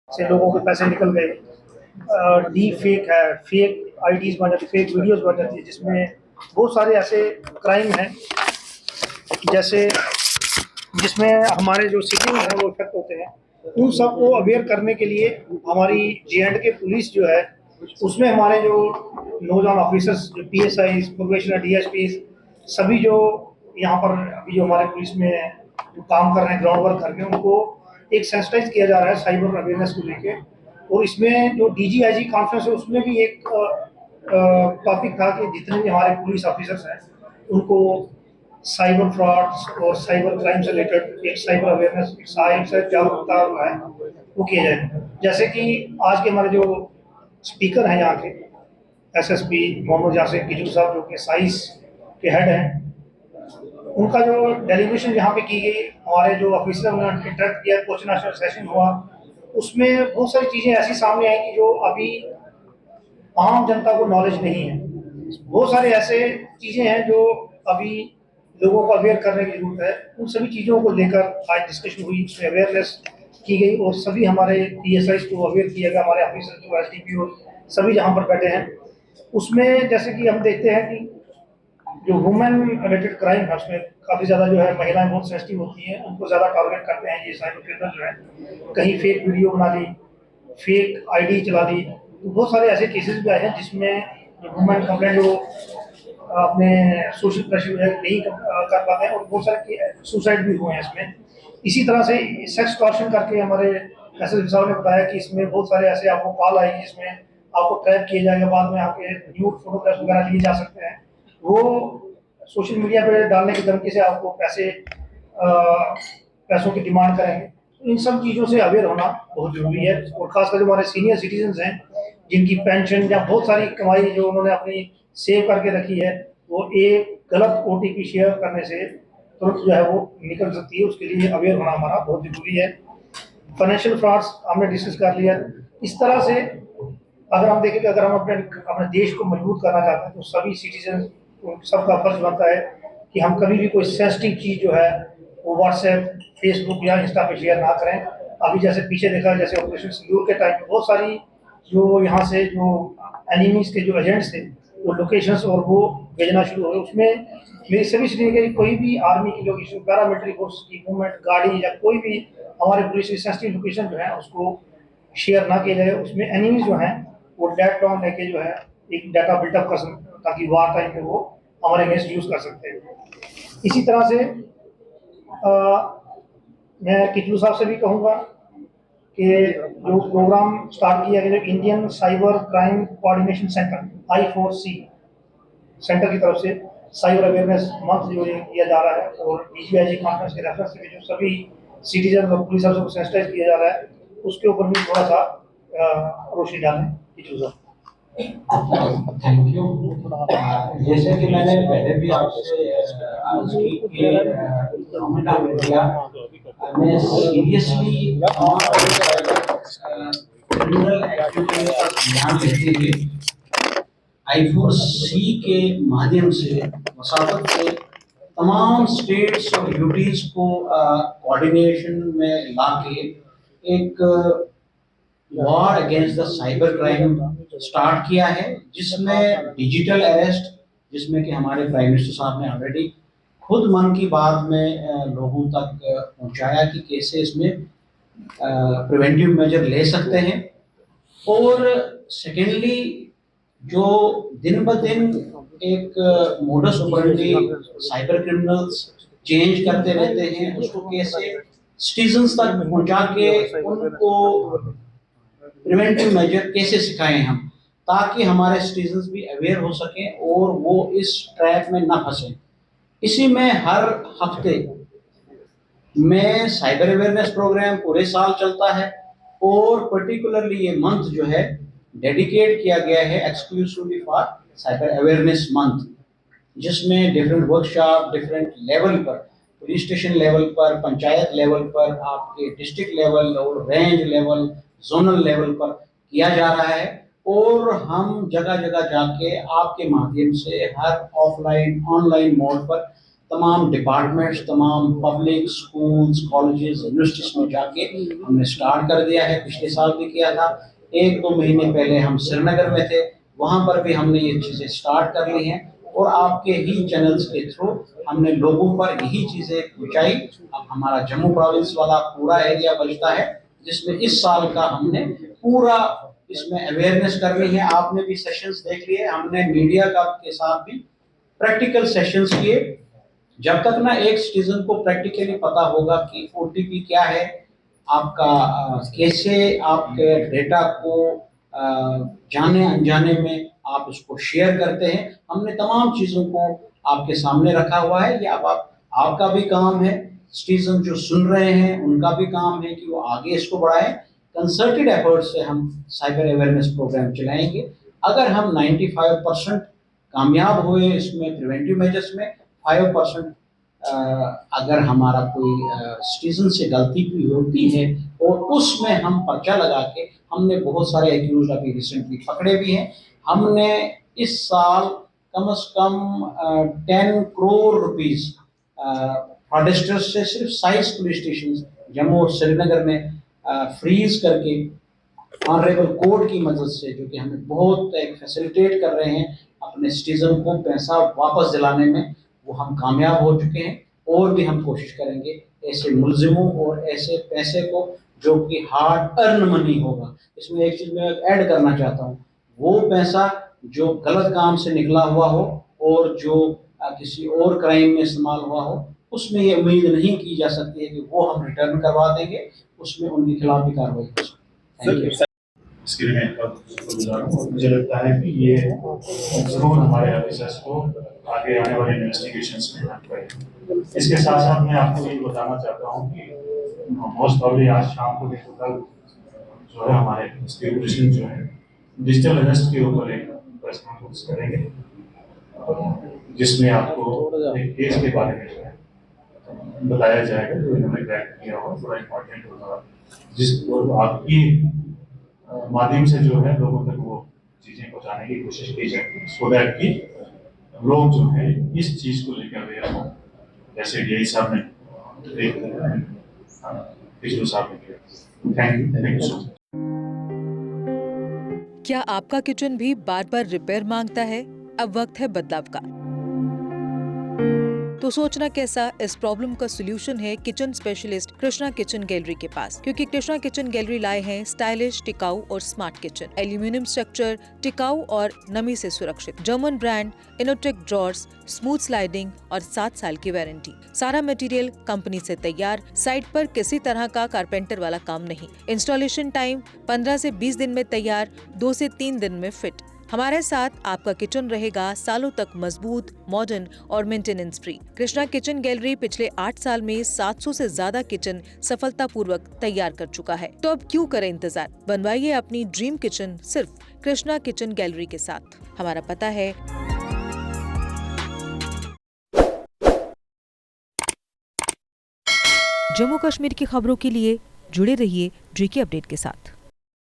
से लोगों के पैसे निकल गए। डी फेक है, फेक आईडीज बन जाती, फेक वीडियोस बन जाती है, जिसमें बहुत सारे ऐसे क्राइम हैं जैसे जिसमें हमारे जो सिटीजन हैं वो इफेक्ट होते हैं। उन सबको अवेयर करने के लिए हमारी J&K पुलिस जो है, उसमें हमारे जो नौजवान ऑफिसर्स, जो PSI, प्रोबेशनर, DSP, सभी जो यहाँ पर अभी जो हमारे पुलिस में जो काम कर रहे हैं, ग्राउंड वर्क करके, उनको एक सेंसिटाइज किया जा रहा है साइबर अवेयरनेस को लेके। और इसमें जो DGIG कॉन्फ्रेंस है, उसमें भी एक टॉपिक था कि जितने भी हमारे पुलिस ऑफिसर्स हैं उनको साइबर फ्रॉड्स और साइबर क्राइम से रिलेटेड एक साइबर अवेयरनेस, साइबर जागरूकता है वो किया जाए। जैसे कि आज के हमारे जो स्पीकर हैं यहाँ के, SSP मोहम्मद यासिर किजू साहब, जो कि साइस के हेड हैं, उनका जो डेलीब्रेशन यहाँ पे की गई, हमारे जो ऑफिसर उन्होंने इंटरेक्ट किया, क्वेश्चन आंसर सेशन हुआ, उसमें बहुत सारी चीज़ें ऐसी सामने आई कि जो अभी आम जनता को नॉलेज नहीं है। बहुत सारे ऐसे चीज़ें हैं जो अभी लोगों को अवेयर करने की जरूरत है। उन सभी चीज़ों को लेकर आज डिस्कशन हुई, उसमें अवेयरनेस की गई और सभी हमारे PSIs को अवेयर किया गया, हमारे ऑफिसर जो SDPO सभी जहाँ पर बैठे हैं। उसमें जैसे कि हम देखते हैं कि जो वुमेन रिलेटेड क्राइम है, उसमें काफ़ी ज़्यादा जो है महिलाएं बहुत सेंसिटिव होती हैं, उनको ज़्यादा टारगेट करते हैं ये साइबर क्रिमिनल जो है। कहीं फेक वीडियो बना दी, फेक आईडी चला दी, तो बहुत सारे ऐसे केसेस भी आए हैं जिसमें जो वुमेन कंप्लेंट जो अपने सोशल प्रेशर नहीं कर पाते हैं, और बहुत सारे सुसाइड भी हुए हैं इसमें। इसी तरह से सेक्स टॉर्शन करके हमारे एसएसपी साहब ने बताया कि इसमें बहुत सारे ऐसे आपको कॉल आएगी जिसमें आपको ट्रैप किया जाएगा, बाद में आपके न्यूड फोटोग्राफ्स वगैरह लिए जा सकते हैं, वो सोशल मीडिया पे डालने की धमकी से आपको पैसों की डिमांड करेंगे। इन सब चीज़ों से अवेयर होना बहुत जरूरी है। और खासकर जो हमारे सीनियर सिटीजन हैं, जिनकी पेंशन या बहुत सारी कमाई जो उन्होंने अपनी सेव करके रखी है, वो एक गलत OTP शेयर करने से तुरंत जो है वो निकल सकती है। उसके लिए अवेयर होना हमारा बहुत जरूरी है। फाइनेंशियल फ्रॉड्स हमने डिस्कस कर लिया। इस तरह से अगर हम देखें कि अगर हम अपने देश को मजबूत करना चाहते हैं, तो सभी सिटीजन, सबका फर्ज बनता है कि हम कभी भी कोई सेंसिटिव चीज़ जो है वो व्हाट्सएप, फेसबुक या इंस्टा पे शेयर ना करें। अभी जैसे पीछे देखा, जैसे ऑपरेशन सिंदूर के टाइम में बहुत सारी जो यहाँ से जो एनिमीज के जो एजेंट्स थे, वो लोकेशंस और वो भेजना शुरू हो गए। उसमें मेरी सभी से कि कोई भी आर्मी की लोकेशन, पैरामिलिट्री फोर्स की मूवमेंट, गाड़ी या कोई भी हमारे पुलिस की सेंसिटिव लोकेशन जो है उसको शेयर ना किया जाए। उसमें एनिमीज जो हैं वो डेट लॉन्ग लेके जो है एक डाटा बिल्टअप कर सकते, ताकि वार टाइम पे वो हमारे अगेंस्ट यूज कर सकते हैं। इसी तरह से मैं किचलू साहब से भी कहूँगा कि जो प्रोग्राम स्टार्ट किया गया, जो Indian cyber crime coordination centre I4C centre की तरफ से साइबर अवेयरनेस मंथ जो ये किया जा रहा है, और DGIG कॉन्फ्रेंस के रेफरेंस से जो सभी सिटीजन और पुलिस ऑफिसर को सेंसिटाइज किया जा रहा है, उसके ऊपर भी थोड़ा सा रोशनी डालें किचलू साहब। Thank you. जैसे कि मैंने पहले भी आपसे आज की कमेंट किया, मैं सीरियसली क्रिमिनल एक्टिविटी पर ध्यान देते हुए I4C के माध्यम से मसावत से तमाम स्टेट्स और यूटीज को कोऑर्डिनेशन में लाके एक war against the cyber crime start किया है, जिसमें डिजिटल अरेस्ट, जिसमें कि हमारे प्राइम मिनिस्टर साहब ने ऑलरेडी खुद मन की बात में लोगों तक पहुंचाया कि कैसे इसमें प्रिवेंटिव मेजर ले सकते हैं। और सेकेंडली, जो दिन ब दिन एक modus operandi cyber criminals change करते रहते हैं, उसको कैसे सिटीजन्स तक पहुंचा के उनको प्रिवेंटिव मेजर कैसे सिखाएं हम, ताकि हमारे सिटीजन्स भी अवेयर हो सकें और वो इस ट्रैप में ना फंसें। इसी में हर हफ्ते में साइबर अवेयरनेस प्रोग्राम पूरे साल चलता है, और पर्टिकुलरली ये मंथ जो है डेडिकेट किया गया है exclusively for cyber awareness month, जिसमें डिफरेंट वर्कशॉप डिफरेंट लेवल पर, पुलिस स्टेशन लेवल पर, पंचायत लेवल पर, आपके डिस्ट्रिक्ट लेवल और रेंज लेवल, जोनल लेवल पर किया जा रहा है। और हम जगह जगह जाके आपके माध्यम से हर ऑफलाइन ऑनलाइन मोड पर तमाम डिपार्टमेंट्स, तमाम पब्लिक स्कूल्स, कॉलेजेस, यूनिवर्सिटीज में जाके हमने स्टार्ट कर दिया है। पिछले साल भी किया था। 1-2 महीने पहले हम श्रीनगर में थे, वहाँ पर भी हमने ये चीज़ें स्टार्ट कर ली हैं और आपके ही चैनल्स के थ्रू हमने लोगों पर यही चीज़ें पहुँचाई। अब हमारा जम्मू प्रोविंस वाला पूरा एरिया बचता है, जिसमें इस साल का हमने पूरा इसमें अवेयरनेस करनी है। आपने भी सेशंस देख लिए, हमने मीडिया का के साथ भी प्रैक्टिकल सेशंस किए। जब तक ना एक सिटीजन को प्रैक्टिकली पता होगा कि ओटीपी क्या है, आपका कैसे आपके डेटा को जाने अनजाने में आप उसको शेयर करते हैं, हमने तमाम चीज़ों को आपके सामने रखा हुआ है। ये अब आपका भी काम है, सिटीजन जो सुन रहे हैं उनका भी काम है कि वो आगे इसको बढ़ाएं। कंसर्टेड एफर्ट से हम साइबर अवेयरनेस प्रोग्राम चलाएंगे। अगर हम 95% कामयाब हुए इसमें प्रिवेंटिव मेजर्स में, 5% अगर हमारा कोई सिटीजन से गलती भी होती है और उसमें हम पर्चा लगा के, हमने बहुत सारे एक्यूज अभी रिसेंटली पकड़े भी हैं। हमने इस साल कम से कम 10 करोड़ रुपीस फ्रॉडस्टर्स से सिर्फ 27 पुलिस स्टेशन जम्मू और श्रीनगर में फ्रीज करके ऑनरेबल कोर्ट की मदद से, जो कि हमें बहुत एक फैसिलिटेट कर रहे हैं अपने सिटीजन को पैसा वापस दिलाने में, वो हम कामयाब हो चुके हैं। और भी हम कोशिश करेंगे ऐसे मुलजिमों और ऐसे पैसे को जो कि हार्ड अर्न मनी होगा। इसमें एक चीज़ मैं ऐड करना चाहता हूँ, वो पैसा जो गलत काम से निकला हुआ हो और जो किसी और क्राइम में इस्तेमाल हुआ हो, उसमें ये उम्मीद नहीं की जा सकती है कि वो हम रिटर्न करवा देंगे, उसमें उनके खिलाफ भी कार्रवाई कर सकते हैं। इसके लिए मैं गुजार हूँ और मुझे लगता है कि ये जरूर हमारे ऑफिसर्स को आगे आने वाले इन्वेस्टिगेशंस में हेल्प करेगा। इसके साथ साथ मैं आपको ये बताना चाहता हूँ कि मोस्ट प्रॉब्ली आज शाम को देखो, कल जो है हमारे डिस्ट्रीब्यूशन जो है डिजिटल अरेस्ट के ऊपर एक प्रेस कॉन्फ्रेंस करेंगे, जिसमें आपको एक केस के बारे में जो है बताया जाएगा जो इन्होंने क्रैक किया हो, थोड़ा इम्पोर्टेंट होगा, जिसको आपकी माध्यम से जो है लोगों तक वो चीज़ें पहुँचाने की कोशिश की जाएगी, सो दैट कि लोग जो है इस चीज़ को लेकर अवेयर हों, जैसे डीआई साहब ने पिछले साहब ने किया। Thank you so much. क्या आपका किचन भी बार बार रिपेयर मांगता है? अब वक्त है बदलाव का। तो सोचना कैसा, इस प्रॉब्लम का सोल्यूशन है kitchen specialist Krishna kitchen gallery के पास, क्योंकि कृष्णा किचन गैलरी लाए हैं स्टाइलिश, टिकाऊ और स्मार्ट किचन। एल्यूमिनियम स्ट्रक्चर, टिकाऊ और नमी से सुरक्षित, German brand, Innotech drawers, smooth sliding और 7 साल की वारंटी। सारा मटेरियल कंपनी से तैयार, साइट पर किसी तरह का कारपेंटर वाला काम नहीं। इंस्टॉलेशन टाइम 15 से 20 दिन में तैयार, 2 से 3 दिन में फिट। हमारे साथ आपका किचन रहेगा सालों तक मजबूत, मॉडर्न और maintenance free. Krishna kitchen gallery पिछले 8 साल में 700 से ज्यादा किचन सफलतापूर्वक तैयार कर चुका है। तो अब क्यों करें इंतजार, बनवाइए अपनी ड्रीम किचन सिर्फ कृष्णा किचन गैलरी के साथ। हमारा पता है जम्मू कश्मीर की खबरों के लिए जुड़े रहिए JK अपडेट के साथ।